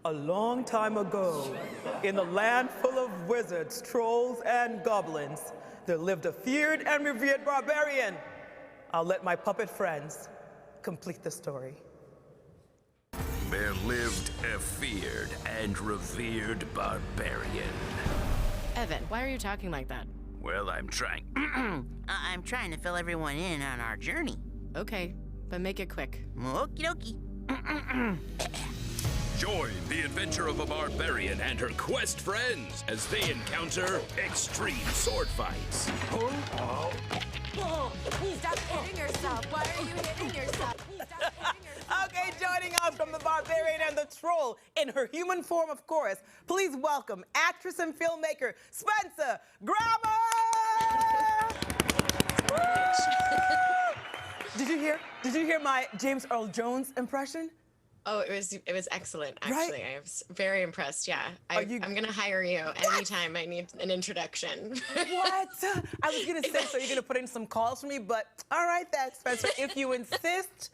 A long time ago, in a land full of wizards, trolls, and goblins, there lived a feared and revered barbarian. I'll let my puppet friends complete the story. There lived a feared and revered barbarian. Evan, why are you talking like that? Well, I'm trying. I'm trying to fill everyone in on our journey. Okay, but make it quick. Okie dokie. Join the adventure of a barbarian and her quest friends as they encounter extreme sword fights. Stop hitting yourself. Why are you hitting yourself? Stop hitting yourself. Okay, joining us from the Barbarian and the Troll, in her human form, of course, please welcome actress and filmmaker Spencer Grammer! Did you hear my James Earl Jones impression? Oh, it was excellent, actually. Right? I was very impressed, yeah. I'm gonna hire you anytime I need an introduction. What? I was gonna say, so you're gonna put in some calls for me, but all right then, Spencer, if you insist,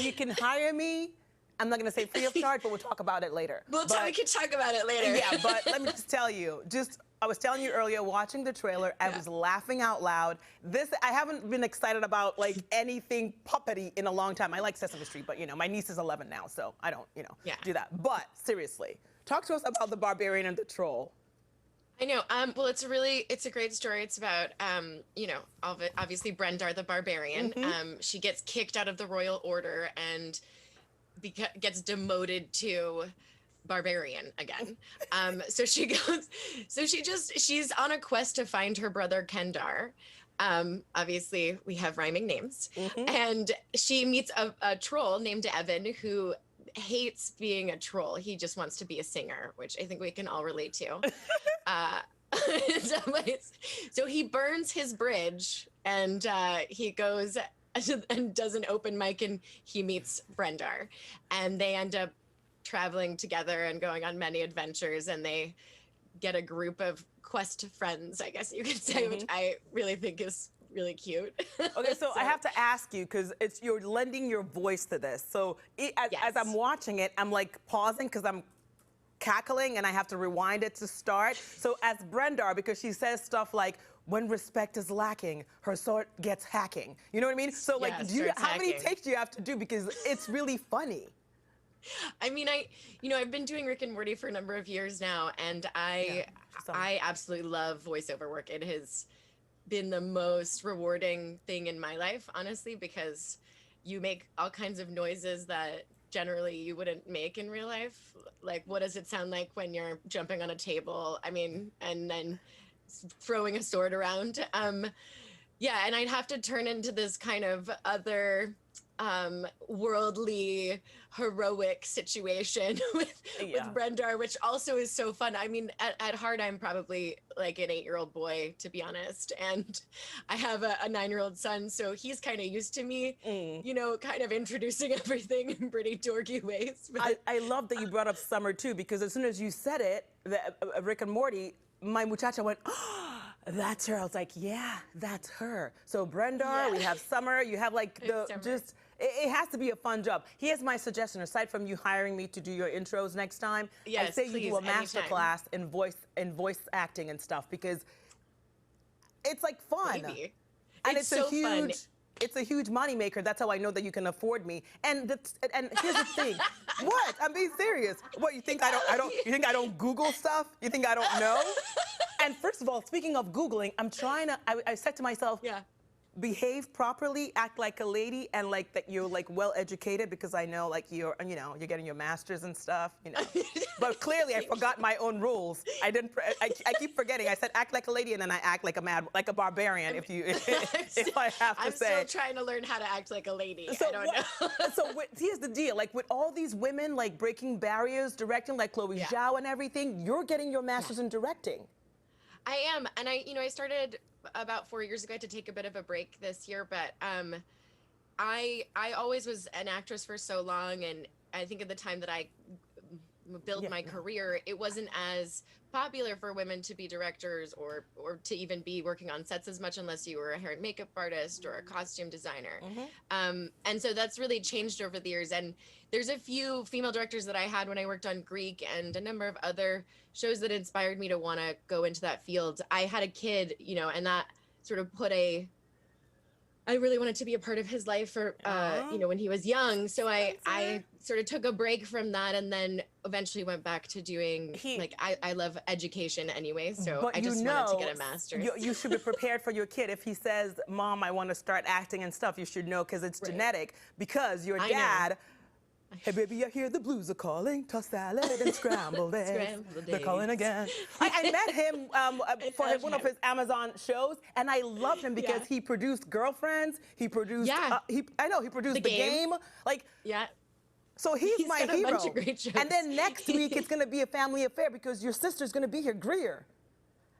you can hire me. I'm not gonna say free of charge, but we'll talk about it later. We can talk about it later. Yeah, but let me just tell you, I was telling you earlier, watching the trailer, I was laughing out loud. I haven't been excited about like anything puppety in a long time. I like Sesame Street, but my niece is 11 now, so I don't, do that. But seriously, talk to us about the Barbarian and the Troll. I know. Well, it's a great story. It's about, obviously Brendar the Barbarian. She gets kicked out of the Royal Order and gets demoted to Barbarian again. She's on a quest to find her brother Kendar. Obviously we have rhyming names. And she meets a troll named Evan who hates being a troll. He just wants to be a singer, which I think we can all relate to. So he burns his bridge and he goes and does an open mic and he meets Brendar, and they end up traveling together and going on many adventures, and they get a group of quest friends, I guess you could say, which I really think is really cute. Okay, so I have to ask you, because you're lending your voice to this. So as I'm watching it, I'm like pausing because I'm cackling and I have to rewind it to start. So as Brendar, because she says stuff like, when respect is lacking, her sword gets hacking. You know what I mean? So like, how many takes do you have to do? Because it's really funny. I mean, I've been doing Rick and Morty for a number of years now, and I absolutely love voiceover work. It has been the most rewarding thing in my life, honestly, because you make all kinds of noises that generally you wouldn't make in real life. Like, what does it sound like when you're jumping on a table? I mean, and then throwing a sword around. And I'd have to turn into this kind of other worldly heroic situation with Brendar, which also is so fun. I mean, at heart, I'm probably like an 8-year-old boy, to be honest, and I have a 9-year-old son, so he's kind of used to me, kind of introducing everything in pretty dorky ways. But I love that you brought up Summer too, because as soon as you said it, Rick and Morty, my muchacha went, oh, that's her. I was like, yeah, that's her. So Brendar, we have Summer, you have like it has to be a fun job. Here's my suggestion, aside from you hiring me to do your intros next time, I'd say you do a master class in voice acting and stuff, because it's like fun. Maybe. And it's so a huge fun. It's a huge moneymaker. That's how I know that you can afford me. And here's the thing. What? I'm being serious. What, you think I don't you think I don't Google stuff? You think I don't know? And first of all, speaking of Googling, I said to myself, behave properly, act like a lady, and like that you're like well educated, because I know like you're getting your masters and stuff, But clearly I forgot my own rules. I keep forgetting. I said act like a lady, and then I act like a barbarian. If I have to say. I'm still trying to learn how to act like a lady. So I don't know. So here's the deal. Like with all these women like breaking barriers, directing, like Chloe Zhao and everything, you're getting your masters in directing. I am, and I started about 4 years ago. I had to take a bit of a break this year, but I always was an actress for so long, and I think at the time that I build my career, it wasn't as popular for women to be directors or to even be working on sets as much unless you were a hair and makeup artist or a costume designer. And so that's really changed over the years. And there's a few female directors that I had when I worked on Greek and a number of other shows that inspired me to want to go into that field. I had a kid, you know, and that sort of put I really wanted to be a part of his life for, you know, when he was young. So I sort of took a break from that and then eventually went back to doing, I love education anyway. So I just wanted to get a master's. You should be prepared for your kid. If he says, Mom, I want to start acting and stuff, you should know because it's genetic. Because your dad, hey, baby, I hear the blues are calling. Toss salad and scrambled eggs. They're calling again. I met him for one of his Amazon shows, and I loved him because he produced Girlfriends. He produced, he produced The Game. Like, so he's my got a hero. bunch of great shows. And then next week, it's going to be a family affair because your sister's going to be here, Greer.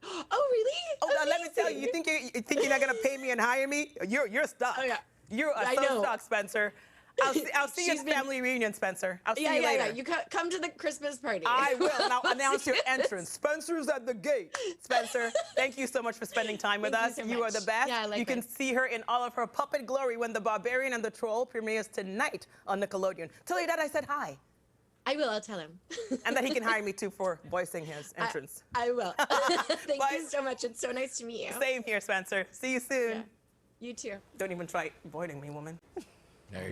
Oh, really? Oh, now, let me tell you, you think you're not going to pay me and hire me? You're stuck. Oh, yeah. You're so stuck, Spencer. I'll see you at the family reunion, Spencer. I'll see you later. Yeah. You come to the Christmas party. I will. Now announce your entrance. Spencer's at the gate. Spencer, thank you so much for spending time with us. You are the best. Yeah, you can see her in all of her puppet glory when The Barbarian and the Troll premieres tonight on Nickelodeon. Tell your dad I said hi. I will. I'll tell him. And that he can hire me too for voicing his entrance. I will. Thank you so much. It's so nice to meet you. Same here, Spencer. See you soon. Yeah. You too. Don't even try avoiding me, woman.